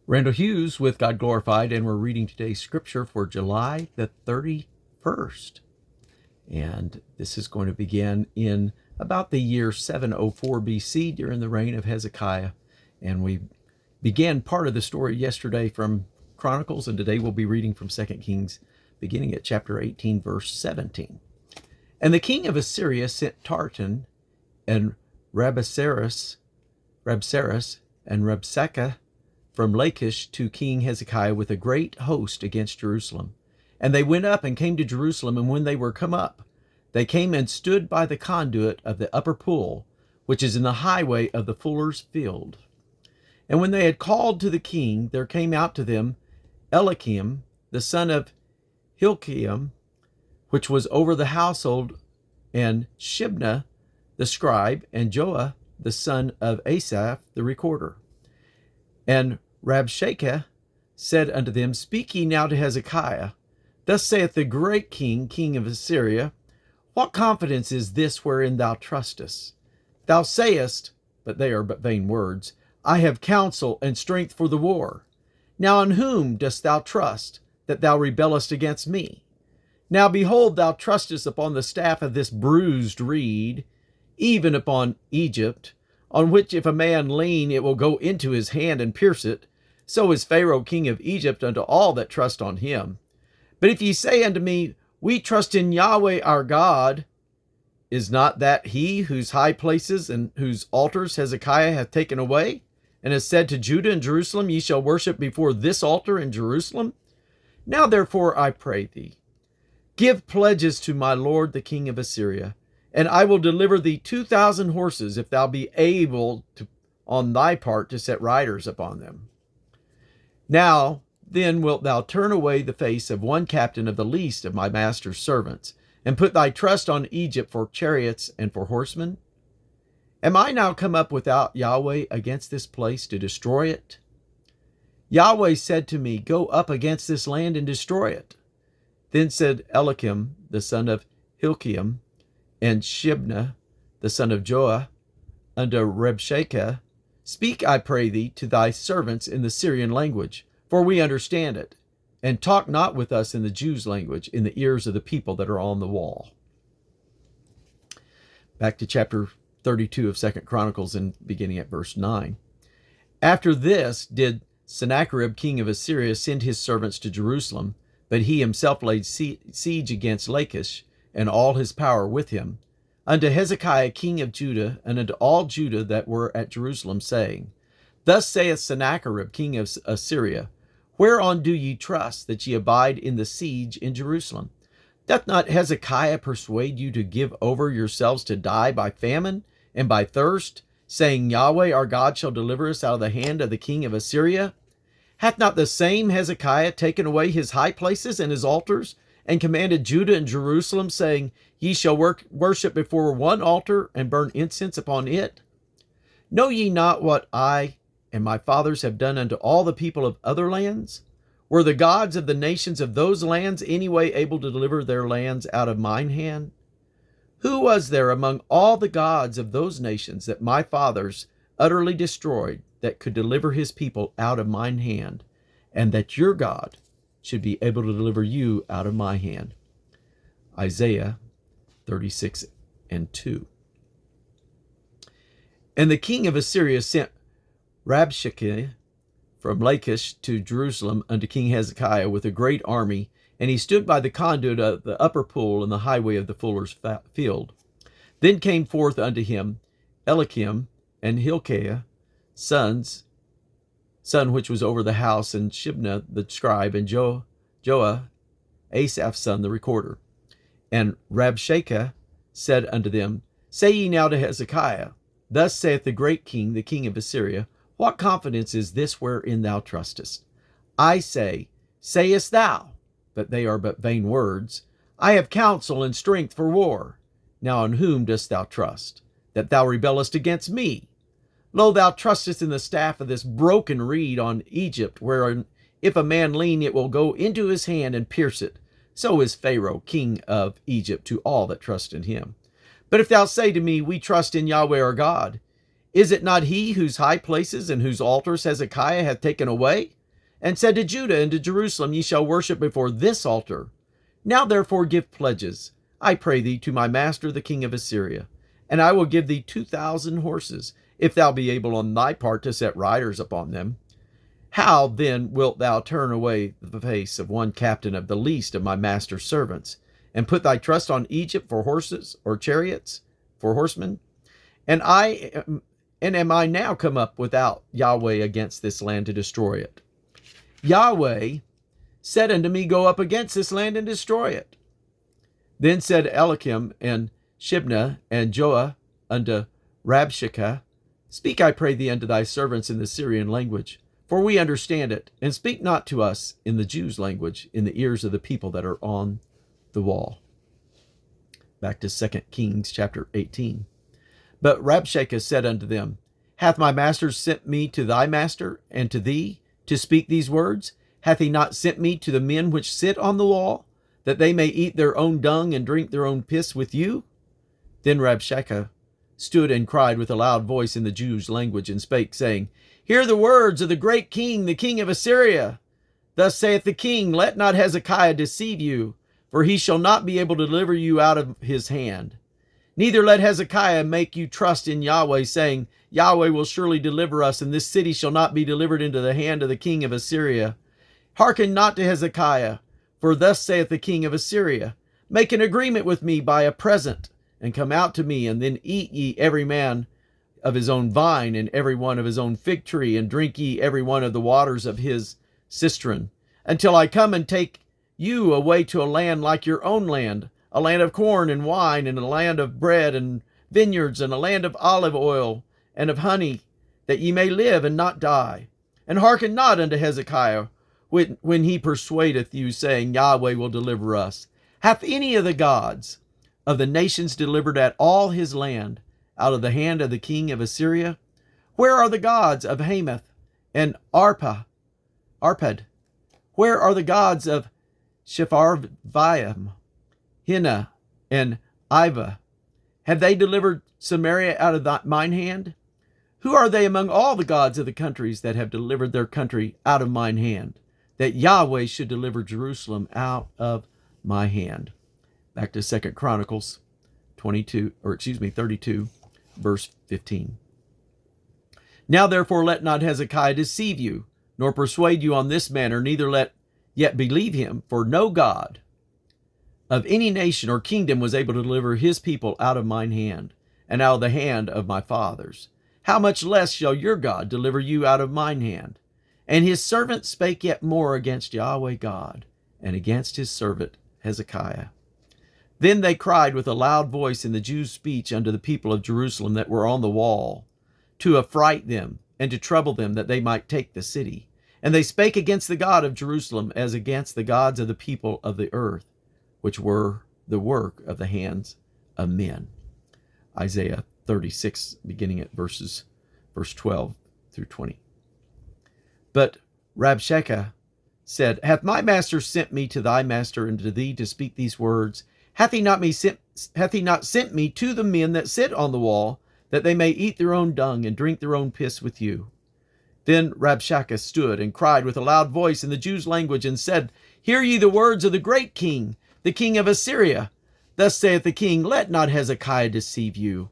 Randall Hughes with God Glorified, and we're reading today's scripture for July the 31st. And this is going to begin in about the year 704 BC during the reign of Hezekiah. And we began part of the story yesterday from Chronicles, and today we'll be reading from 2 Kings, beginning at chapter 18, verse 17. And the king of Assyria sent Tartan and Rabsaris and Rabshakeh from Lachish to King Hezekiah with a great host against Jerusalem. And they went up and came to Jerusalem, and when they were come up, they came and stood by the conduit of the upper pool, which is in the highway of the fuller's field. And when they had called to the king, there came out to them Eliakim, the son of Hilkiah, which was over the household, and Shebna, the scribe, and Joah, the son of Asaph, the recorder. And Rabshakeh said unto them, Speak ye now to Hezekiah. Thus saith the great king, king of Assyria, What confidence is this wherein thou trustest? Thou sayest, but they are but vain words, I have counsel and strength for the war. Now on whom dost thou trust, that thou rebellest against me? Now behold, thou trustest upon the staff of this bruised reed, even upon Egypt, on which if a man lean, it will go into his hand and pierce it. So is Pharaoh king of Egypt unto all that trust on him. But if ye say unto me, We trust in Yahweh our God, is not that he whose high places and whose altars Hezekiah hath taken away, and has said to Judah and Jerusalem, Ye shall worship before this altar in Jerusalem? Now therefore I pray thee, give pledges to my lord the king of Assyria, and I will deliver thee 2,000 horses, if thou be able to, on thy part, to set riders upon them. Now then wilt thou turn away the face of one captain of the least of my master's servants, and put thy trust on Egypt for chariots and for horsemen? Am I now come up without Yahweh against this place to destroy it? Yahweh said to me, Go up against this land and destroy it. Then said Eliakim, the son of Hilkiah, and Shebna, the son of Joah, unto Rabshakeh, Speak, I pray thee, to thy servants in the Syrian language, for we understand it, and talk not with us in the Jews' language, in the ears of the people that are on the wall. Back to chapter 32 of 2 Chronicles, and beginning at verse 9. After this did Sennacherib, king of Assyria, send his servants to Jerusalem, but he himself laid siege against Lachish, and all his power with him, unto Hezekiah king of Judah, and unto all Judah that were at Jerusalem, saying, Thus saith Sennacherib king of Assyria, Whereon do ye trust, that ye abide in the siege in Jerusalem? Doth not Hezekiah persuade you to give over yourselves to die by famine and by thirst, saying, Yahweh our God shall deliver us out of the hand of the king of Assyria? Hath not the same Hezekiah taken away his high places and his altars, and commanded Judah and Jerusalem, saying, Ye shall worship before one altar, and burn incense upon it? Know ye not what I and my fathers have done unto all the people of other lands? Were the gods of the nations of those lands any way able to deliver their lands out of mine hand? Who was there among all the gods of those nations that my fathers utterly destroyed, that could deliver his people out of mine hand, and that your God should be able to deliver you out of my hand? Isaiah 36 and 2. And the king of Assyria sent Rabshakeh from Lachish to Jerusalem unto King Hezekiah with a great army, and he stood by the conduit of the upper pool in the highway of the fuller's field. Then came forth unto him Eliakim and Hilkiah, son which was over the house, and Shebna the scribe, and Joah, Asaph's son, the recorder. And Rabshakeh said unto them, Say ye now to Hezekiah, Thus saith the great king, the king of Assyria, What confidence is this wherein thou trustest? I say, sayest thou, but they are but vain words, I have counsel and strength for war. Now on whom dost thou trust, that thou rebellest against me? Lo, thou trustest in the staff of this broken reed on Egypt, wherein if a man lean, it will go into his hand and pierce it. So is Pharaoh king of Egypt to all that trust in him. But if thou say to me, We trust in Yahweh our God, is it not he whose high places and whose altars Hezekiah hath taken away, and said to Judah and to Jerusalem, Ye shall worship before this altar. Now therefore give pledges, I pray thee, to my master the king of Assyria, and I will give thee 2,000 horses, if thou be able on thy part to set riders upon them. How then wilt thou turn away the face of one captain of the least of my master's servants, and put thy trust on Egypt for horses, or chariots for horsemen? And am I now come up without Yahweh against this land to destroy it? Yahweh said unto me, Go up against this land and destroy it. Then said Eliakim and Shibnah and Joah unto Rabshakeh, Speak, I pray thee, unto thy servants in the Syrian language, for we understand it, and speak not to us in the Jews' language, in the ears of the people that are on the wall. Back to 2 Kings chapter 18. But Rabshakeh said unto them, Hath my master sent me to thy master and to thee to speak these words? Hath he not sent me to the men which sit on the wall, that they may eat their own dung and drink their own piss with you? Then Rabshakeh stood and cried with a loud voice in the Jews' language, and spake, saying, Hear the words of the great king, the king of Assyria. Thus saith the king, Let not Hezekiah deceive you, for he shall not be able to deliver you out of his hand. Neither let Hezekiah make you trust in Yahweh, saying, Yahweh will surely deliver us, and this city shall not be delivered into the hand of the king of Assyria. Hearken not to Hezekiah, for thus saith the king of Assyria, Make an agreement with me by a present, and come out to me, and then eat ye every man of his own vine, and every one of his own fig tree, and drink ye every one of the waters of his cistern, until I come and take you away to a land like your own land, a land of corn and wine, and a land of bread and vineyards, and a land of olive oil and of honey, that ye may live and not die. And hearken not unto Hezekiah when he persuadeth you, saying, Yahweh will deliver us. Hath any of the gods of the nations delivered at all his land out of the hand of the king of Assyria? Where are the gods of Hamath and Arpad? Where are the gods of Sepharvaim, Hena, and Iva? Have they delivered Samaria out of mine hand? Who are they among all the gods of the countries that have delivered their country out of mine hand, that Yahweh should deliver Jerusalem out of my hand? Back to 2 Chronicles 32, verse 15. Now therefore let not Hezekiah deceive you, nor persuade you on this manner, neither let yet believe him, for no God of any nation or kingdom was able to deliver his people out of mine hand, and out of the hand of my fathers. How much less shall your God deliver you out of mine hand? And his servant spake yet more against Yahweh God, and against his servant Hezekiah. Then they cried with a loud voice in the Jews' speech unto the people of Jerusalem that were on the wall, to affright them, and to trouble them, that they might take the city. And they spake against the God of Jerusalem, as against the gods of the people of the earth, which were the work of the hands of men. Isaiah 36, beginning at verse 12 through 20. But Rabshakeh said, Hath my master sent me to thy master and to thee to speak these words? Hath he not sent me to the men that sit on the wall, that they may eat their own dung and drink their own piss with you? Then Rabshakeh stood and cried with a loud voice in the Jews' language, and said, Hear ye the words of the great king, the king of Assyria. Thus saith the king, Let not Hezekiah deceive you,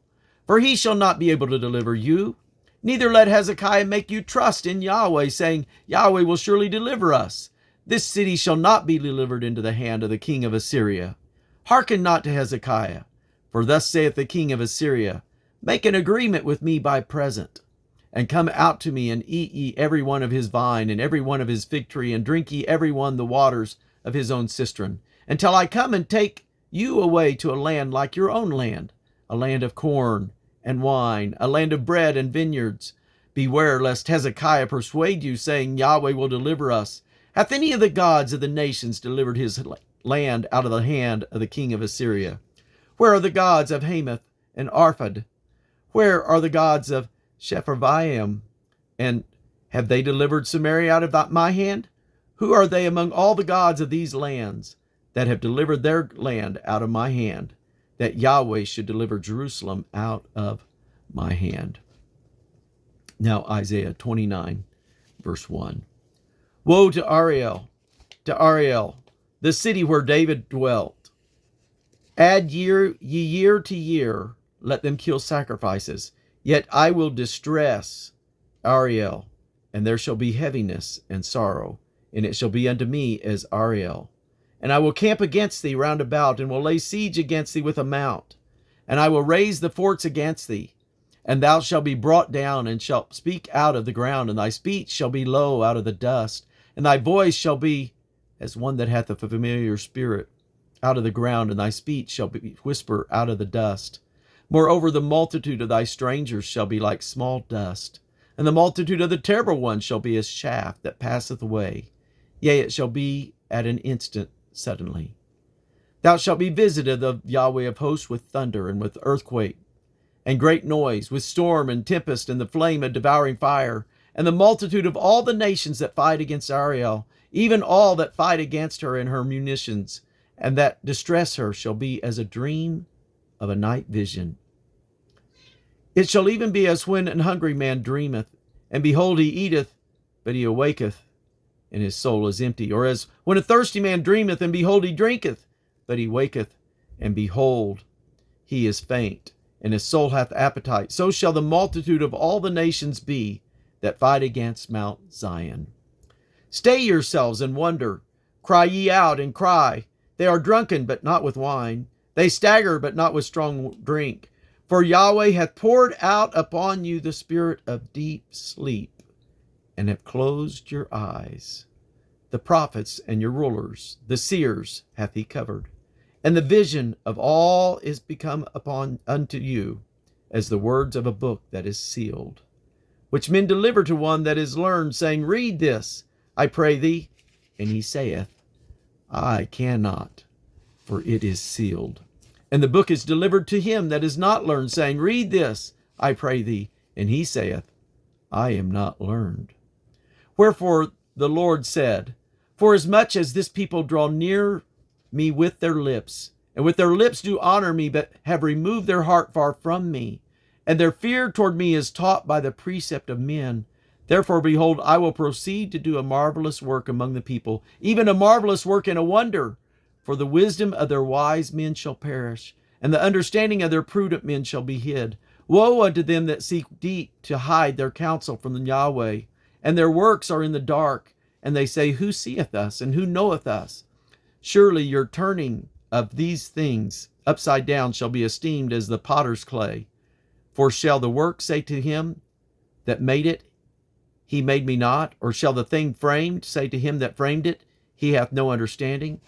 for he shall not be able to deliver you. Neither let Hezekiah make you trust in Yahweh, saying, Yahweh will surely deliver us. This city shall not be delivered into the hand of the king of Assyria. Hearken not to Hezekiah, for thus saith the king of Assyria, Make an agreement with me by present, and come out to me, and eat ye every one of his vine, and every one of his fig tree, and drink ye every one the waters of his own cistern, until I come and take you away to a land like your own land, a land of corn and wine, a land of bread and vineyards. Beware lest Hezekiah persuade you, saying, Yahweh will deliver us. Hath any of the gods of the nations delivered his land out of the hand of the king of Assyria? Where are the gods of Hamath and Arpad? Where are the gods of Sepharvaim? And have they delivered Samaria out of my hand? Who are they among all the gods of these lands that have delivered their land out of my hand, that Yahweh should deliver Jerusalem out of my hand? Now Isaiah 29, verse 1. Woe to Ariel, the city where David dwelt. Add year to year, let them kill sacrifices. Yet I will distress Ariel, and there shall be heaviness and sorrow, and it shall be unto me as Ariel. And I will camp against thee round about, and will lay siege against thee with a mount. And I will raise the forts against thee, and thou shalt be brought down, and shalt speak out of the ground, and thy speech shall be low out of the dust, and thy voice shall be as one that hath a familiar spirit out of the ground, and thy speech shall be whisper out of the dust. Moreover, the multitude of thy strangers shall be like small dust, and the multitude of the terrible ones shall be as chaff that passeth away. Yea, it shall be at an instant suddenly. Thou shalt be visited of Yahweh of hosts with thunder, and with earthquake, and great noise, with storm and tempest, and the flame of devouring fire, and the multitude of all the nations that fight against Ariel, even all that fight against her and her munitions, and that distress her, shall be as a dream of a night vision. It shall even be as when an hungry man dreameth, and behold, he eateth, but he awaketh, and his soul is empty. Or as when a thirsty man dreameth, and behold, he drinketh, but he waketh, and behold, he is faint, and his soul hath appetite. So shall the multitude of all the nations be that fight against Mount Zion. Stay yourselves and wonder. Cry ye out and cry. They are drunken, but not with wine. They stagger, but not with strong drink. For Yahweh hath poured out upon you the spirit of deep sleep, and have closed your eyes. The prophets and your rulers, the seers, hath he covered. And the vision of all is become upon unto you as the words of a book that is sealed, which men deliver to one that is learned, saying, Read this, I pray thee. And he saith, I cannot, for it is sealed. And the book is delivered to him that is not learned, saying, Read this, I pray thee. And he saith, I am not learned. Wherefore the Lord said, Forasmuch as this people draw near me with their lips, and with their lips do honor me, but have removed their heart far from me, and their fear toward me is taught by the precept of men. Therefore, behold, I will proceed to do a marvelous work among the people, even a marvelous work and a wonder. For the wisdom of their wise men shall perish, and the understanding of their prudent men shall be hid. Woe unto them that seek deep to hide their counsel from the Yahweh, and their works are in the dark, and they say, Who seeth us, and who knoweth us? Surely your turning of these things upside down shall be esteemed as the potter's clay. For shall the work say to him that made it, He made me not? Or shall the thing framed say to him that framed it, He hath no understanding?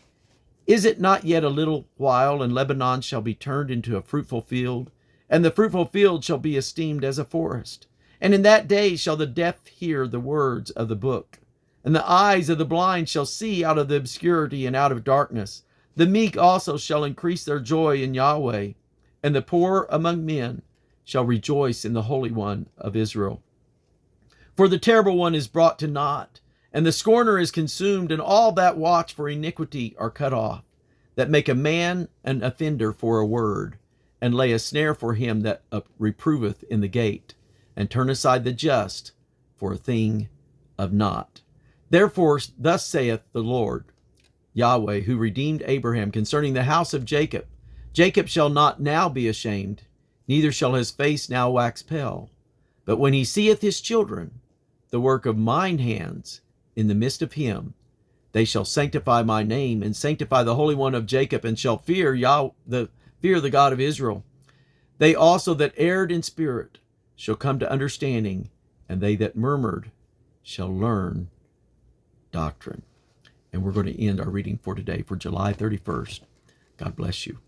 Is it not yet a little while, and Lebanon shall be turned into a fruitful field, and the fruitful field shall be esteemed as a forest? And in that day shall the deaf hear the words of the book, and the eyes of the blind shall see out of the obscurity and out of darkness. The meek also shall increase their joy in Yahweh, and the poor among men shall rejoice in the Holy One of Israel. For the terrible one is brought to naught, and the scorner is consumed, and all that watch for iniquity are cut off, that make a man an offender for a word, and lay a snare for him that reproveth in the gate, and turn aside the just for a thing of naught. Therefore thus saith the Lord, Yahweh, who redeemed Abraham, concerning the house of Jacob, Jacob shall not now be ashamed, neither shall his face now wax pale. But when he seeth his children, the work of mine hands, in the midst of him, they shall sanctify my name, and sanctify the Holy One of Jacob, and shall fear the God of Israel. They also that erred in spirit shall come to understanding, and they that murmured shall learn doctrine. And we're going to end our reading for today, for July 31st. God bless you.